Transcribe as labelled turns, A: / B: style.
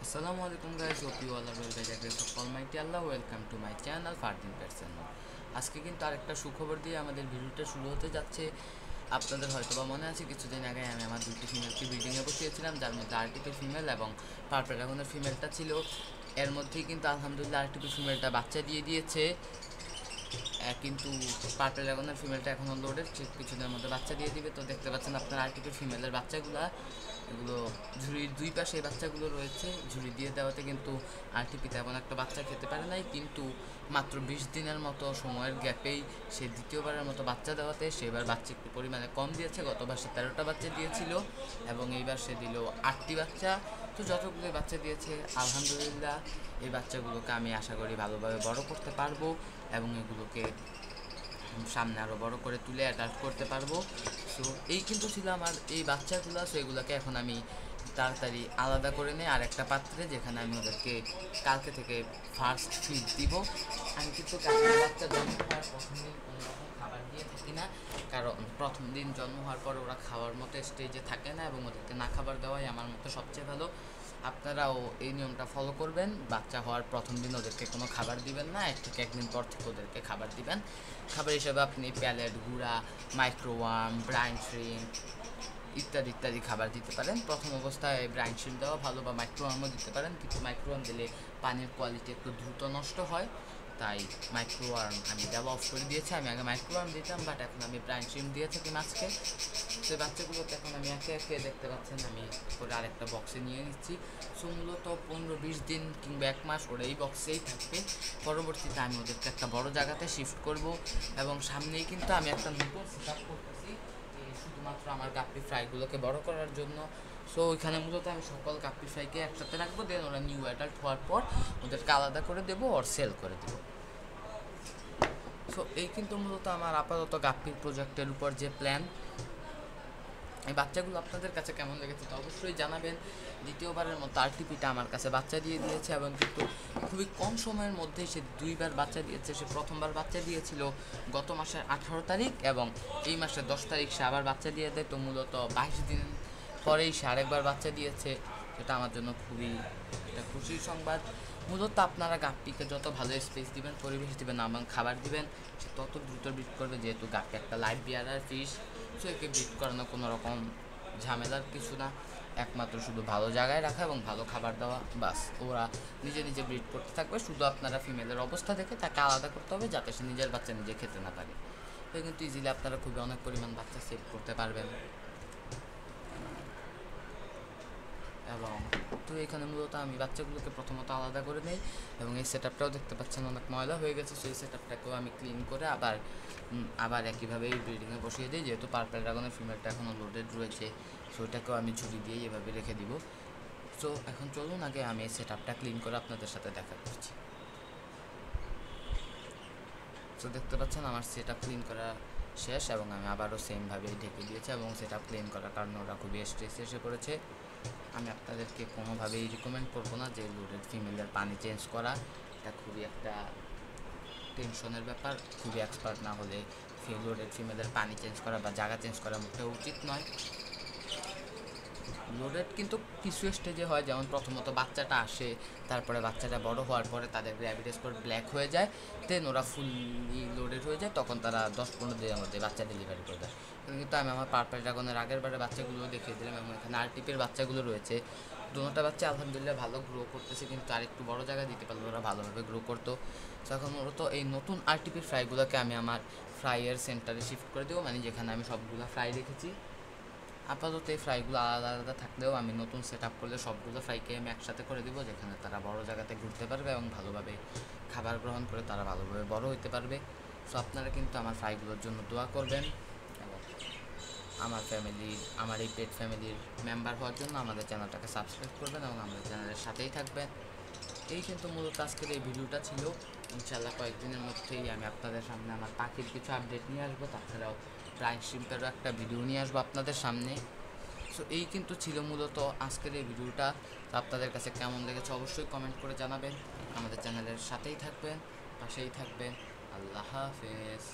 A: Assalamu alaikum guys, hope you all are well by the grace of Almighty Allah. Welcome to my channel Fardin Person. আজকে কিন্তু আরেকটা সুখবর দিয়ে আমাদের ভিডিওটা শুরু হতে যাচ্ছে। আপনাদের হয়তো বা মনে আছে কিছুদিন আগে আমি আমার দুটি ফিমেলকে ব্রিডিংয়ে বসিয়েছিলাম, যার মধ্যে আরটিপি ফিমেল এবং পার্পল ড্রাগনের ফিমেলটা ছিল। এর মধ্যেই কিন্তু আলহামদুলিল্লাহ আরটিপি ফিমেলটা বাচ্চা দিয়ে দিয়েছে, কিন্তু পার্পল ড্রাগনের ফিমেলটা এখনও লোডেড, কিছুদিনের মধ্যে বাচ্চা দিয়ে দিবে। তো দেখতে পাচ্ছেন আপনার আরটিপি ফিমেলের বাচ্চাগুলো, এগুলো ঝুড়ির দুই পাশে এই বাচ্চাগুলো রয়েছে। ঝুড়ি দিয়ে দেওয়াতে কিন্তু আরটিপি তেমন একটা বাচ্চা খেতে পারে নাই, কিন্তু মাত্র 20 দিনের মতো সময়ের গ্যাপেই সে দ্বিতীয়বারের মতো বাচ্চা দেওয়াতে সেবার বাচ্চা একটু পরিমাণে কম দিয়েছে। গতবার সে 13টা বাচ্চা দিয়েছিল এবং এইবার সে দিল 8টি বাচ্চা। তো যতগুলো বাচ্চা দিয়েছে আলহামদুলিল্লাহ এই বাচ্চাগুলোকে আমি আশা করি ভালোভাবে বড় করতে পারবো এবং এগুলোকে সামনে আরও বড় করে তুলে অ্যাটাচ করতে পারবো। সো এই কিন্তু ছিল আমার এই বাচ্চাগুলো। সো এগুলোকে এখন আমি তাড়াতাড়ি আলাদা করে নিই আর একটা পাত্রে, যেখানে আমি ওদেরকে কালকে থেকে ফার্স্ট ফিড দিব। আমি কিন্তু বাচ্চা জন্ম হওয়ার প্রথম দিন কোনো রকম খাবার দিয়ে থাকি না, কারণ প্রথম দিন জন্ম হওয়ার পর ওরা খাওয়ার মতো স্টেজে থাকে না এবং ওদেরকে না খাবার দেওয়াই আমার মতো সবচেয়ে ভালো। আপনারাও এই নিয়মটা ফলো করবেন। বাচ্চা হওয়ার প্রথম দিন ওদেরকে কোনো খাবার দিবেন না, একদিন পর থেকে ওদেরকে খাবার দিবেন। খাবার হিসেবে আপনি প্যালেট, গুঁড়া, মাইক্রোওয়ার্ম, ব্রাইন শ্রিম্প ইত্যাদি ইত্যাদি খাবার দিতে পারেন। প্রথম অবস্থায় ব্রাইন শ্রিম্প দেওয়া ভালো, বা মাইক্রোওয়ার্মও দিতে পারেন, কিন্তু মাইক্রোওয়ার্ম দিলে পানির কোয়ালিটি একটু দ্রুত নষ্ট হয়, তাই মাইক্রোওয়ার্ম আমি দেওয়া অফ করে দিয়েছি। আমি আগে মাইক্রোওয়ার্ম দিতাম, বাট এখন আমি ব্রাইন শ্রিম্প দিয়ে থাকি মাছকে। তো বাচ্চাগুলোকে এখন আমি একে একে দেখতে পাচ্ছেন আমি করে আরেকটা বক্সে নিয়ে নিচ্ছি। সো মূলত 15-20 দিন কিংবা 1 মাস ওরা এই বক্সেই থাকবে। পরবর্তীতে আমি ওদেরকে একটা বড় জায়গাতে শিফট করব এবং সামনেই কিন্তু আমি একটা নতুন সেটআপ করতেছি শুধুমাত্র আমার গাপ্পি ফ্রাইগুলোকে বড় করার জন্য। সো ওইখানে মূলত আমি সকল গাপ্পি ফ্রাইকে একসাথে রাখবো, দেন ওরা নিউ অ্যাডাল্ট হওয়ার পর ওদেরকে আলাদা করে দেবো আর সেল করে দেবো। সো এই কিন্তু মূলত আমার আপাতত গাপ্পির প্রজেক্টের উপর যে প্ল্যান। এই বাচ্চাগুলো আপনাদের কাছে কেমন লেগেছে তো অবশ্যই জানাবেন। দ্বিতীয়বারের মতো আরটিপিটা আমার কাছে বাচ্চা দিয়ে দিয়েছে এবং কিন্তু খুবই কম সময়ের মধ্যেই সে 2বার বাচ্চা দিয়েছে। সে প্রথমবার বাচ্চা দিয়েছিল গত মাসের 18 তারিখ এবং এই মাসের 10 তারিখ সে আবার বাচ্চা দিয়ে দেয়। তো মূলত 22 দিন পরেই সে আরেকবার বাচ্চা দিয়েছে, সেটা আমার জন্য খুবই একটা খুশির সংবাদ। মূলত আপনারা গাপ্পিকে যত ভালো স্পেস দিবেন, পরিবেশ দিবেন এবং খাবার দিবেন, সে তত দ্রুত ব্রিড করবে, যেহেতু গাপ্পি একটা লাইভ বিয়ারার ফিশ। সো একে ব্রিড করানো কোনো রকম ঝামেলার কিছু না, একমাত্র শুধু ভালো জায়গায় রাখা এবং ভালো খাবার দেওয়া, বাস ওরা নিজে নিজে ব্রিড করতে থাকবে। শুধু আপনারা ফিমেলের অবস্থা দেখে তাকে আলাদা করতে হবে, যাতে সে নিজের বাচ্চা নিজে খেতে না পারে। তো কিন্তু ইজিলি আপনারা খুবই অনেক পরিমাণ বাচ্চা সেভ করতে পারবেন। এবং তো এখানে মূলত আমি বাচ্চাগুলোকে প্রথমত আলাদা করে নিই এবং এই সেটআপটাও দেখতে পাচ্ছেন অনেক ময়লা হয়ে গেছে। সেই সেটআপটাকেও আমি ক্লিন করে আবার একইভাবেই ব্রিডিংয়ে বসিয়ে দিই, যেহেতু পার্পল ড্রাগনের ফিমেলটা এখনও লোডেড রয়েছে। সো ওইটাকেও আমি ঝুড়ি দিয়ে এভাবে রেখে দিব। সো এখন চলুন আগে আমি এই সেটআপটা ক্লিন করে আপনাদের সাথে দেখা করছি। সো দেখতে পাচ্ছেন আমার সেটআপ ক্লিন করা শেষ এবং আমি আবারও সেমভাবেই ঢেকে দিয়েছি এবং সেটআপ ক্লিন করার কারণে ওরা খুবই স্ট্রেসে এসে পড়েছে। আমি আপনাদেরকে কোনোভাবেই রিকমেন্ড করবো না যে লোডেড ফিমেলের পানি চেঞ্জ করা, এটা খুবই একটা টেনশনের ব্যাপার। খুবই এক্সপার্ট না হলে লোডেড ফিমেলের পানি চেঞ্জ করা বা জায়গা চেঞ্জ করা মোটেও উচিত নয়। লোডেড কিন্তু কিছু স্টেজে হয়, যেমন প্রথমত বাচ্চাটা আসে, তারপরে বাচ্চাটা বড় হওয়ার পরে তাদের গ্র্যাভিটি স্কোর ব্ল্যাক হয়ে যায়, দেন ওরা ফুললি লোডেড হয়ে যায়, তখন তারা 10-15 দিনের মধ্যে বাচ্চা ডেলিভারি করে দেয়। কিন্তু আমি আমার পার্পল ড্রাগনের আগের বারে বাচ্চাগুলো দেখিয়ে দিলাম এবং এখানে আরটিপির বাচ্চাগুলো রয়েছে। দুটোটা বাচ্চা আলহামদুলিল্লাহ ভালো গ্রো করতেছে, কিন্তু আরেকটু বড় জায়গায় দিতে পারলে ওরা ভালোভাবে গ্রো করতো। তো এখন মূলত এই নতুন আরটিপির ফ্রাইগুলোকে আমি আমার ফ্রাইয়ের সেন্টারে শিফট করে দেবো, মানে যেখানে আমি সবগুলো ফ্রাই রেখেছি। আপাতত এই ফ্রাইগুলো আলাদা আলাদা থাকলেও আমি নতুন সেট আপ করলে সবগুলো ফ্রাইকে আমি একসাথে করে দেবো, যেখানে তারা বড় জায়গাতে ঘুরতে পারবে এবং ভালোভাবে খাবার গ্রহণ করে তারা ভালোভাবে বড় হতে পারবে। সো আপনারা কিন্তু আমার ফ্রাইগুলোর জন্য দোয়া করবেন এবং আমার এই পেট ফ্যামিলির মেম্বার হওয়ার জন্য আমাদের চ্যানেলটাকে সাবস্ক্রাইব করবেন এবং আমাদের চ্যানেলের সাথেই থাকবেন। এই কিন্তু মূলত আজকের এই ভিডিওটা ছিল। ইনশাআল্লাহ কয়েকদিনের মধ্যেই আমি আপনাদের সামনে আমার পাখির কিছু আপডেট নিয়ে আসবো, তাছাড়াও ব্রাইন শ্রিম্পেরও একটা ভিডিও নিয়ে আসবো আপনাদের সামনে। সো এই কিন্তু ছিল মূলত আজকের এই ভিডিওটা। তো আপনাদের কাছে কেমন লেগেছে অবশ্যই কমেন্ট করে জানাবেন। আমাদের চ্যানেলের সাথেই থাকবেন, পাশেই থাকবেন। আল্লাহ হাফেজ।